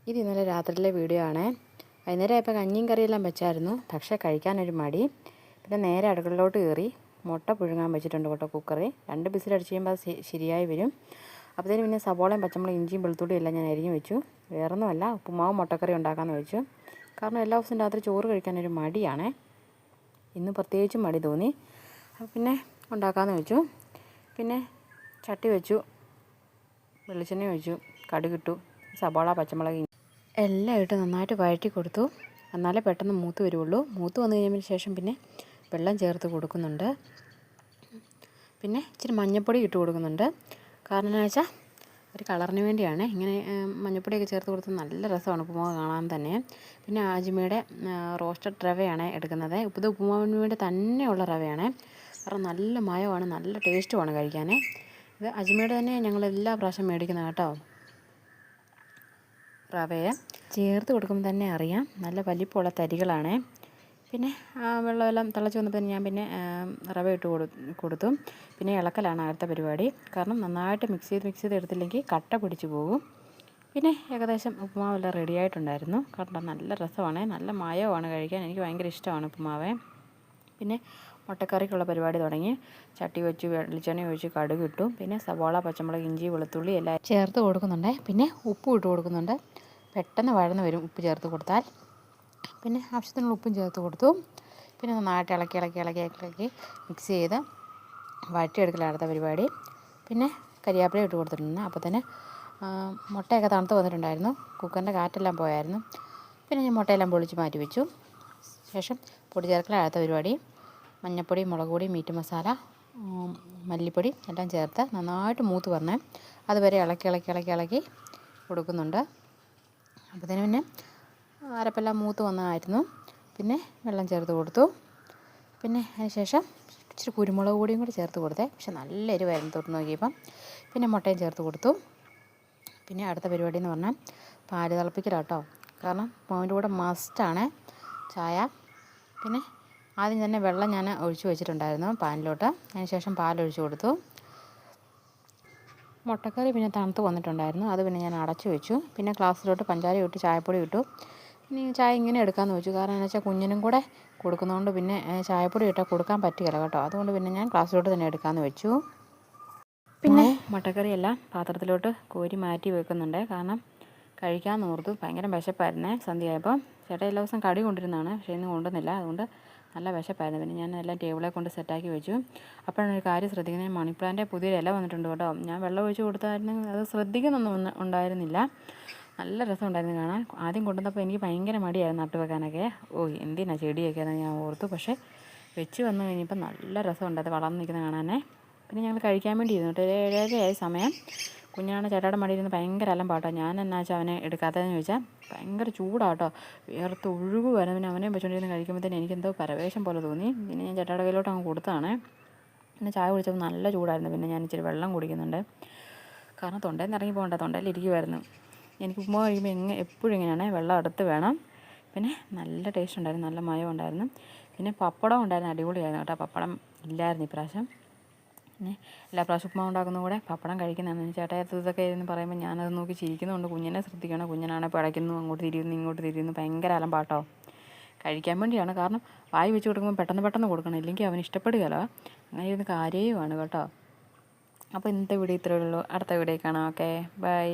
ഇത് ഇന്നലെ രാത്രിയിലെ വീഡിയോ ആണ്. വൈകുന്നേരം ആയപ്പോൾ കഞ്ഞിയും കറിയെല്ലാം വെച്ചായിരുന്നു. പക്ഷേ കഴിക്കാനൊരു മടി. പിന്നെ നേരെ അടുക്കളയിലോട്ട് കയറി മുട്ട പുഴുങ്ങാൻ വെച്ചിട്ടുണ്ട് കേട്ടോ കുക്കറിൽ. 2 വിസിലടിച്ച് കഴിയുമ്പോൾ അത് ശരിയായി വരും. അപ്പോഴത്തേന് പിന്നെ സവോളയും പച്ചമുളകും ഇഞ്ചിയും വെളുത്തുള്ളിയും എല്ലാം ഞാൻ അരിഞ്ഞ് വെച്ചു. വേറൊന്നുമല്ല, ഉപ്പുമാവും മുട്ടക്കറി ഉണ്ടാക്കാമെന്ന് വെച്ചു. കാരണം എല്ലാ ദിവസവും രാത്രി ചോറ് കഴിക്കാനൊരു മടിയാണേ. ഇന്ന് പ്രത്യേകിച്ചും മടി തോന്നി. അപ്പോൾ പിന്നെ ഉണ്ടാക്കാമെന്ന് വെച്ചു. പിന്നെ ചട്ടി വെച്ചു, വെളിച്ചെണ്ണ ഒഴിച്ചു, കടുകിട്ടു, സവാള പച്ചമുളക് എല്ലാം ഇട്ട് നന്നായിട്ട് വഴറ്റി കൊടുത്തു. എന്നാലേ പെട്ടെന്ന് മൂത്ത് വരുള്ളൂ. മൂത്ത് വന്നു കഴിയുമ്പോൾ ശേഷം പിന്നെ വെള്ളം ചേർത്ത് കൊടുക്കുന്നുണ്ട്. പിന്നെ ഇച്ചിരി മഞ്ഞൾപ്പൊടി ഇട്ട് കൊടുക്കുന്നുണ്ട്. കാരണം എന്താണെന്ന് വെച്ചാൽ ഒരു കളറിന് വേണ്ടിയാണ്. ഇങ്ങനെ മഞ്ഞൾപ്പൊടിയൊക്കെ ചേർത്ത് കൊടുത്ത് നല്ല രസമാണ് ഉപ്പുമാവ് കാണാൻ തന്നെ. പിന്നെ ആജിമയുടെ റോസ്റ്റഡ് റവയാണ് എടുക്കുന്നത്. ഇത് ഉപ്പുമാവിന് വേണ്ടി തന്നെയുള്ള റവയാണ്. കാരണം നല്ല മയമാണ്, നല്ല ടേസ്റ്റുമാണ് കഴിക്കാൻ. ഇത് അജ്മയുടെ തന്നെ ഞങ്ങൾ എല്ലാ പ്രാവശ്യം മേടിക്കുന്നത് കേട്ടോ. റവയെ ചേർത്ത് കൊടുക്കുമ്പോൾ തന്നെ അറിയാം നല്ല വലിപ്പമുള്ള തരികളാണ്. പിന്നെ വെള്ളമെല്ലാം തിളച്ച് വന്നപ്പോൾ ഞാൻ പിന്നെ റവ ഇട്ട് കൊടുത്തു. പിന്നെ ഇളക്കലാണ് അടുത്ത പരിപാടി. കാരണം നന്നായിട്ട് മിക്സ് ചെയ്ത് എടുത്തില്ലെങ്കിൽ കട്ട പിടിച്ച് പോകും. പിന്നെ ഏകദേശം ഉപ്പുമാവെല്ലാം റെഡി ആയിട്ടുണ്ടായിരുന്നു. കാരണം നല്ല രസമാണ്, നല്ല മയമാണ് കഴിക്കാൻ. എനിക്ക് ഭയങ്കര ഇഷ്ടമാണ് ഉപ്പുമാവ്. പിന്നെ മുട്ടക്കറിക്കുള്ള പരിപാടി തുടങ്ങി. ചട്ടി വെച്ച് വെളിച്ചെണ്ണ ഒഴിച്ച് കടുക് ഇട്ടു. പിന്നെ സവാള പച്ചമുളക് ഇഞ്ചി വെളുത്തുള്ളി എല്ലാം ചേർത്ത് കൊടുക്കുന്നുണ്ട്. പിന്നെ ഉപ്പും ഇട്ട് കൊടുക്കുന്നുണ്ട്. പെട്ടെന്ന് വഴന്ന് വരും ഉപ്പ് ചേർത്ത് കൊടുത്താൽ. പിന്നെ ആവശ്യത്തിനുള്ള ഉപ്പും ചേർത്ത് കൊടുത്തു. പിന്നെ നന്നായിട്ട് ഇളക്കി മിക്സ് ചെയ്ത് വഴറ്റിയെടുക്കലാണ് അടുത്ത പരിപാടി. പിന്നെ കരിയാപ്പില ഇട്ട് കൊടുത്തിട്ടുണ്ട്. അപ്പോൾ തന്നെ മുട്ടയൊക്കെ തണുത്ത് വന്നിട്ടുണ്ടായിരുന്നു. കുക്കറിൻ്റെ കാറ്റെല്ലാം പോയായിരുന്നു. പിന്നെ ഞാൻ മുട്ടയെല്ലാം പൊളിച്ച് മാറ്റി വെച്ചു. ശേഷം പൊടി ചേർക്കലാണ് അടുത്ത പരിപാടി. മഞ്ഞൾപ്പൊടി, മുളക് പൊടി, മീറ്റ് മസാല, മല്ലിപ്പൊടി എല്ലാം ചേർത്ത് നന്നായിട്ട് മൂത്ത് വരണേ അതുവരെ ഇളക്കി കൊടുക്കുന്നുണ്ട്. അപ്പോഴത്തേന് പിന്നെ അരപ്പെല്ലാം മൂത്ത് വന്നതായിരുന്നു. പിന്നെ വെള്ളം ചേർത്ത് കൊടുത്തു. പിന്നെ അതിന് ശേഷം ഇച്ചിരി കുരുമുളക് പൊടിയും കൂടി ചേർത്ത് കൊടുത്തേ. പക്ഷെ നല്ല എരിവായിരുന്നു തൊട്ട് നോക്കിയപ്പം. പിന്നെ മുട്ടയും ചേർത്ത് കൊടുത്തു. പിന്നെ അടുത്ത പരിപാടി എന്ന് പറഞ്ഞാൽ പാല് തിളപ്പിക്കലാട്ടോ. കാരണം അതിൻ്റെ കൂടെ മസ്റ്റാണ് ചായ. പിന്നെ ആദ്യം തന്നെ വെള്ളം ഞാൻ ഒഴിച്ച് വെച്ചിട്ടുണ്ടായിരുന്നു പാനിലോട്ട്. അതിന് ശേഷം പാലൊഴിച്ച് കൊടുത്തു. മുട്ടക്കറി പിന്നെ തണുത്ത് വന്നിട്ടുണ്ടായിരുന്നു. അത് പിന്നെ ഞാൻ അടച്ചു വെച്ചു. പിന്നെ ഗ്ലാസ്സിലോട്ട് പഞ്ചാര ഇട്ട് ചായപ്പൊടി ഇട്ടു. ഇനി ചായ ഇങ്ങനെ എടുക്കാമെന്ന് വെച്ചു. കാരണം എന്താ വെച്ചാൽ കുഞ്ഞിനും കൂടെ കൊടുക്കുന്നതുകൊണ്ട് പിന്നെ ചായപ്പൊടി ഇട്ടാൽ കൊടുക്കാൻ പറ്റുകയില്ല കേട്ടോ. അതുകൊണ്ട് പിന്നെ ഞാൻ ഗ്ലാസ്സിലോട്ട് തന്നെ എടുക്കാമെന്ന് വെച്ചു. പിന്നെ മുട്ടക്കറിയെല്ലാം പാത്രത്തിലോട്ട് കോരി മാറ്റി വെക്കുന്നുണ്ട്. കാരണം കഴിക്കാമെന്ന് ഓർത്തു. ഭയങ്കര വിശപ്പായിരുന്നേ സന്ധ്യയായപ്പോൾ. ചേട്ടാ എല്ലാ ദിവസം കടി കൊണ്ടിരുന്നതാണ്, പക്ഷേ ഇന്ന് കൊണ്ടുവന്നില്ല. അതുകൊണ്ട് നല്ല വിശപ്പായിരുന്നു. പിന്നെ ഞാൻ എല്ലാം ടേബിളെ കൊണ്ട് സെറ്റാക്കി വെച്ചു. അപ്പോഴാണ് ഒരു കാര്യം ശ്രദ്ധിക്കുന്നത്, മണി പ്ലാന്റ് പുതിയൊരു ഇല വന്നിട്ടുണ്ട് കേട്ടോ. ഞാൻ വെള്ളം ഒഴിച്ച് കൊടുത്തായിരുന്നു, അത് ശ്രദ്ധിക്കുന്നൊന്നും ഉണ്ടായിരുന്നില്ല. നല്ല രസമുണ്ടായിരുന്നു കാണാൻ. ആദ്യം കൊണ്ടുവന്നപ്പോൾ എനിക്ക് ഭയങ്കര മടിയായിരുന്നു നട്ട് വെക്കാനൊക്കെ. എന്തിനാ ചെടിയൊക്കെ എന്ന് ഞാൻ ഓർത്തു. പക്ഷേ വെച്ച് വന്നു കഴിഞ്ഞപ്പോൾ നല്ല രസമുണ്ട് അത് വളർന്നു നിൽക്കുന്നത് കാണാനേ. പിന്നെ ഞങ്ങൾ കഴിക്കാൻ വേണ്ടി ഇരുന്നു കേട്ടോ. 7:30 സമയം. കുഞ്ഞാണ് ചേട്ടായുടെ മടിയിരുന്ന് ഭയങ്കര അലമ്പാട്ടോ. ഞാൻ എന്നാ വെച്ചാൽ അവനെ എടുക്കാത്തതെന്ന് ചോദിച്ചാൽ ഭയങ്കര ചൂടാട്ടോ, വേർത്ത് ഒഴുകുമായിരുന്നു. പിന്നെ അവനെ വെച്ചുകൊണ്ടിരുന്ന് കഴിക്കുമ്പോഴത്തേന് എനിക്കെന്തോ പരവേശം പോലെ തോന്നി. പിന്നെ ഞാൻ ചേട്ടായുടെ കയ്യിലോട്ട് അങ്ങ് കൊടുത്തതാണ്. പിന്നെ ചായ കുടിച്ചപ്പോൾ നല്ല ചൂടായിരുന്നു. പിന്നെ ഞാൻ ഇച്ചിരി വെള്ളം കുടിക്കുന്നുണ്ട്. കാരണം തൊണ്ടയിൽ നിന്ന് ഇറങ്ങി പോകണ്ട, തൊണ്ടയിലിരിക്കുമായിരുന്നു. എനിക്ക് ഉപ്പുമാവ് കഴിക്കുമ്പോൾ എപ്പോഴും ഇങ്ങനെയാണ്, വെള്ളം അടുത്ത് വേണം. പിന്നെ നല്ല ടേസ്റ്റ് ഉണ്ടായിരുന്നു, നല്ല മയം ഉണ്ടായിരുന്നു. പിന്നെ പപ്പടം ഉണ്ടായിരുന്നു, അടിപൊളിയായിരുന്നു കേട്ടോ. പപ്പടം ഇല്ലായിരുന്നു ഇപ്രാവശ്യം. പിന്നെ എല്ലാ പ്രാവശ്യം ഉപ്പുമാവ് ഉണ്ടാക്കുന്നതും കൂടെ പപ്പടം കഴിക്കുന്നതാണ്. ചേട്ടായത് ഇതൊക്കെ ഇരുന്ന് പറയുമ്പോൾ ഞാനത് നോക്കി ചിരിക്കുന്നുണ്ട്. കുഞ്ഞിനെ ശ്രദ്ധിക്കണം. കുഞ്ഞിനാണെ പിടയ്ക്കുന്നു, അങ്ങോട്ട് തിരിയുന്നു ഇങ്ങോട്ട് തിരിയുന്നു, ഭയങ്കര അലമ്പാട്ടോ. കഴിക്കാൻ വേണ്ടിയാണ്. കാരണം വായി വെച്ച് കൊടുക്കുമ്പോൾ പെട്ടെന്ന് കൊടുക്കണം, ഇല്ലെങ്കിൽ അവന് ഇഷ്ടപ്പെടുകയില്ല. അങ്ങനെ ഇരുന്ന് കാര്യവുമാണ് കേട്ടോ. അപ്പോൾ ഇന്നത്തെ വീഡിയോ ഇത്രയേ ഉള്ളൂ. അടുത്ത വീഡിയോ കാണാം. Okay, by.